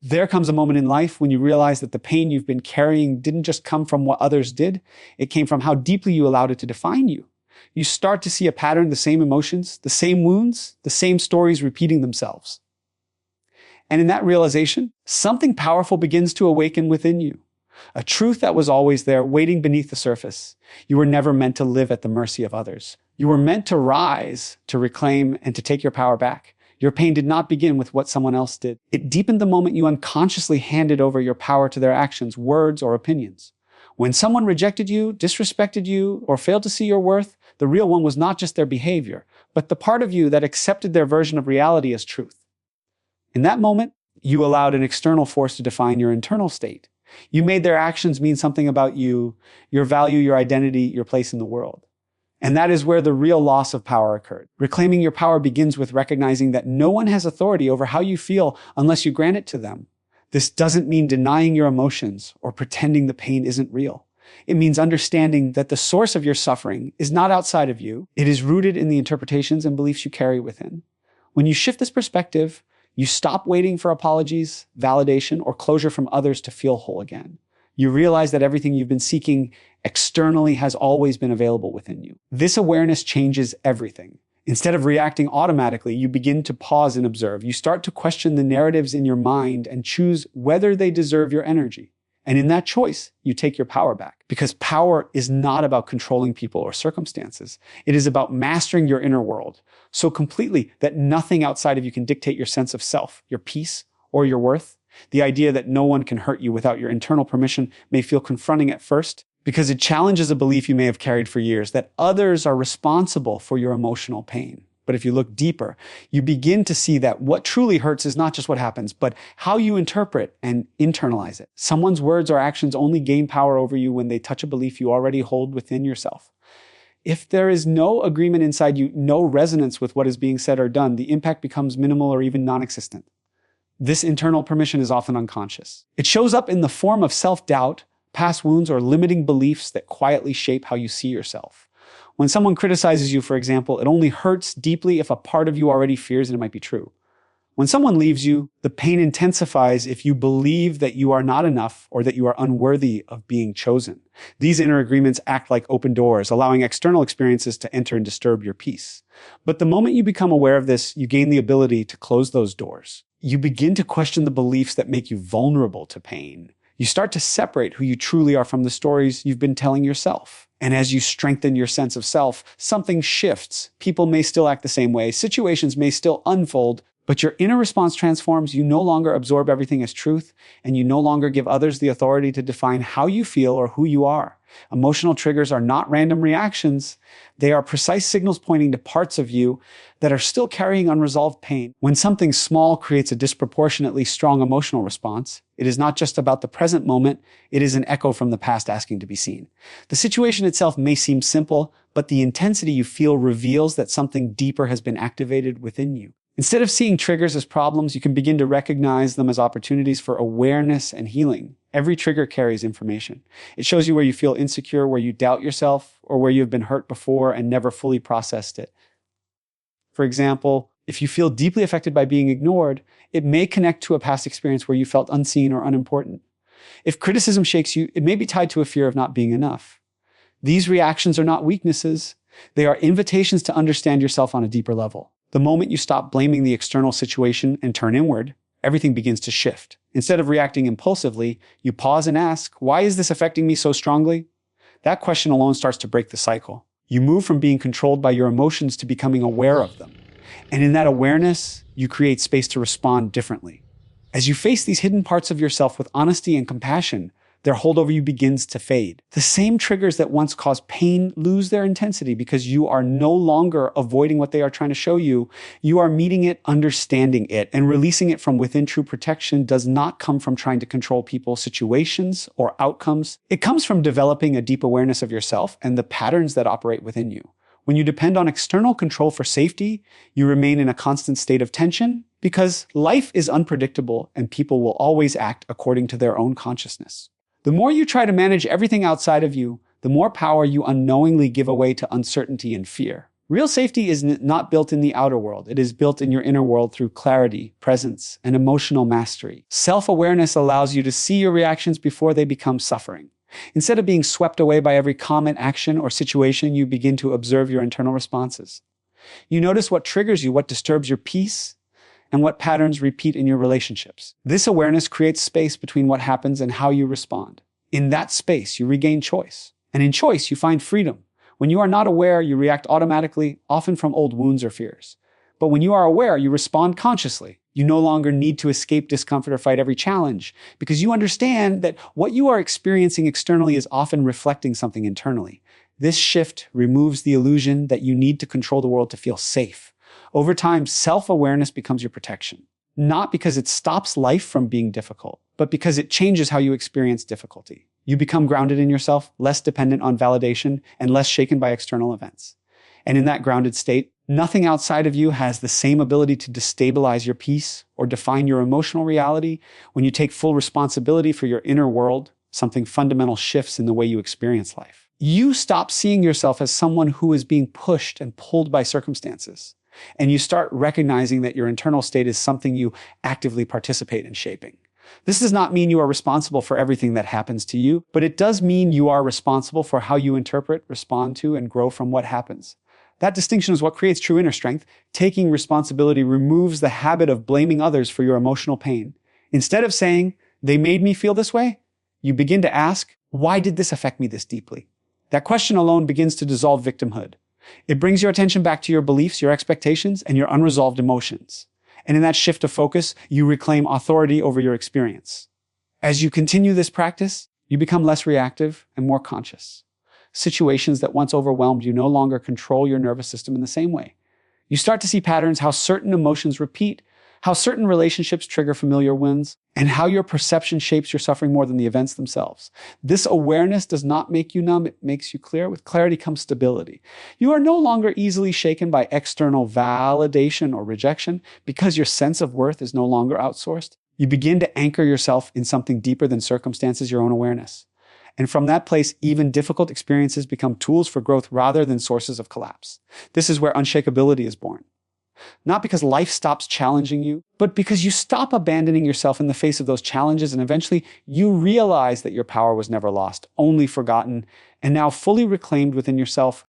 There comes a moment in life when you realize that the pain you've been carrying didn't just come from what others did, it came from how deeply you allowed it to define you. You start to see a pattern, the same emotions, the same wounds, the same stories repeating themselves. And in that realization, something powerful begins to awaken within you. A truth that was always there, waiting beneath the surface. You were never meant to live at the mercy of others. You were meant to rise, to reclaim, and to take your power back. Your pain did not begin with what someone else did. It deepened the moment you unconsciously handed over your power to their actions, words, or opinions. When someone rejected you, disrespected you, or failed to see your worth, the real one was not just their behavior, but the part of you that accepted their version of reality as truth. In that moment, you allowed an external force to define your internal state. You made their actions mean something about you, your value, your identity, your place in the world. And that is where the real loss of power occurred. Reclaiming your power begins with recognizing that no one has authority over how you feel unless you grant it to them. This doesn't mean denying your emotions or pretending the pain isn't real. It means understanding that the source of your suffering is not outside of you. It is rooted in the interpretations and beliefs you carry within. When you shift this perspective, you stop waiting for apologies, validation, or closure from others to feel whole again. You realize that everything you've been seeking externally has always been available within you. This awareness changes everything. Instead of reacting automatically, you begin to pause and observe. You start to question the narratives in your mind and choose whether they deserve your energy. And in that choice, you take your power back. Because power is not about controlling people or circumstances. It is about mastering your inner world so completely that nothing outside of you can dictate your sense of self, your peace, or your worth. The idea that no one can hurt you without your internal permission may feel confronting at first because it challenges a belief you may have carried for years that others are responsible for your emotional pain. But if you look deeper, you begin to see that what truly hurts is not just what happens, but how you interpret and internalize it. Someone's words or actions only gain power over you when they touch a belief you already hold within yourself. If there is no agreement inside you, no resonance with what is being said or done, the impact becomes minimal or even non-existent. This internal permission is often unconscious. It shows up in the form of self-doubt, past wounds, or limiting beliefs that quietly shape how you see yourself. When someone criticizes you, for example, it only hurts deeply if a part of you already fears that it might be true. When someone leaves you, the pain intensifies if you believe that you are not enough or that you are unworthy of being chosen. These inner agreements act like open doors, allowing external experiences to enter and disturb your peace. But the moment you become aware of this, you gain the ability to close those doors. You begin to question the beliefs that make you vulnerable to pain. You start to separate who you truly are from the stories you've been telling yourself. And as you strengthen your sense of self, something shifts. People may still act the same way, situations may still unfold, but your inner response transforms. You no longer absorb everything as truth, and you no longer give others the authority to define how you feel or who you are. Emotional triggers are not random reactions. They are precise signals pointing to parts of you that are still carrying unresolved pain. When something small creates a disproportionately strong emotional response, it is not just about the present moment, it is an echo from the past asking to be seen. The situation itself may seem simple, but the intensity you feel reveals that something deeper has been activated within you. Instead of seeing triggers as problems, you can begin to recognize them as opportunities for awareness and healing. Every trigger carries information. It shows you where you feel insecure, where you doubt yourself, or where you've been hurt before and never fully processed it. For example, if you feel deeply affected by being ignored, it may connect to a past experience where you felt unseen or unimportant. If criticism shakes you, it may be tied to a fear of not being enough. These reactions are not weaknesses. They are invitations to understand yourself on a deeper level. The moment you stop blaming the external situation and turn inward, everything begins to shift. Instead of reacting impulsively, you pause and ask, why is this affecting me so strongly? That question alone starts to break the cycle. You move from being controlled by your emotions to becoming aware of them. And in that awareness, you create space to respond differently. As you face these hidden parts of yourself with honesty and compassion, their hold over you begins to fade. The same triggers that once caused pain lose their intensity because you are no longer avoiding what they are trying to show you. You are meeting it, understanding it, and releasing it from within. True protection does not come from trying to control people, situations, or outcomes. It comes from developing a deep awareness of yourself and the patterns that operate within you. When you depend on external control for safety, you remain in a constant state of tension because life is unpredictable and people will always act according to their own consciousness. The more you try to manage everything outside of you, the more power you unknowingly give away to uncertainty and fear. Real safety is not built in the outer world. It is built in your inner world through clarity, presence, and emotional mastery. Self-awareness allows you to see your reactions before they become suffering. Instead of being swept away by every comment, action, or situation, you begin to observe your internal responses. You notice what triggers you, what disturbs your peace, and what patterns repeat in your relationships. This awareness creates space between what happens and how you respond. In that space, you regain choice. And in choice, you find freedom. When you are not aware, you react automatically, often from old wounds or fears. But when you are aware, you respond consciously. You no longer need to escape discomfort or fight every challenge, because you understand that what you are experiencing externally is often reflecting something internally. This shift removes the illusion that you need to control the world to feel safe. Over time, self-awareness becomes your protection. Not because it stops life from being difficult, but because it changes how you experience difficulty. You become grounded in yourself, less dependent on validation, and less shaken by external events. And in that grounded state, nothing outside of you has the same ability to destabilize your peace or define your emotional reality. When you take full responsibility for your inner world, something fundamental shifts in the way you experience life. You stop seeing yourself as someone who is being pushed and pulled by circumstances. And you start recognizing that your internal state is something you actively participate in shaping. This does not mean you are responsible for everything that happens to you, but it does mean you are responsible for how you interpret, respond to, and grow from what happens. That distinction is what creates true inner strength. Taking responsibility removes the habit of blaming others for your emotional pain. Instead of saying, "They made me feel this way," you begin to ask, "Why did this affect me this deeply?" That question alone begins to dissolve victimhood. It brings your attention back to your beliefs, your expectations, and your unresolved emotions. And in that shift of focus, you reclaim authority over your experience. As you continue this practice, you become less reactive and more conscious. Situations that once overwhelmed you no longer control your nervous system in the same way. You start to see patterns, how certain emotions repeat, how certain relationships trigger familiar wounds, and how your perception shapes your suffering more than the events themselves. This awareness does not make you numb, it makes you clear. With clarity comes stability. You are no longer easily shaken by external validation or rejection because your sense of worth is no longer outsourced. You begin to anchor yourself in something deeper than circumstances, your own awareness. And from that place, even difficult experiences become tools for growth rather than sources of collapse. This is where unshakability is born. Not because life stops challenging you, but because you stop abandoning yourself in the face of those challenges, and eventually you realize that your power was never lost, only forgotten, and now fully reclaimed within yourself.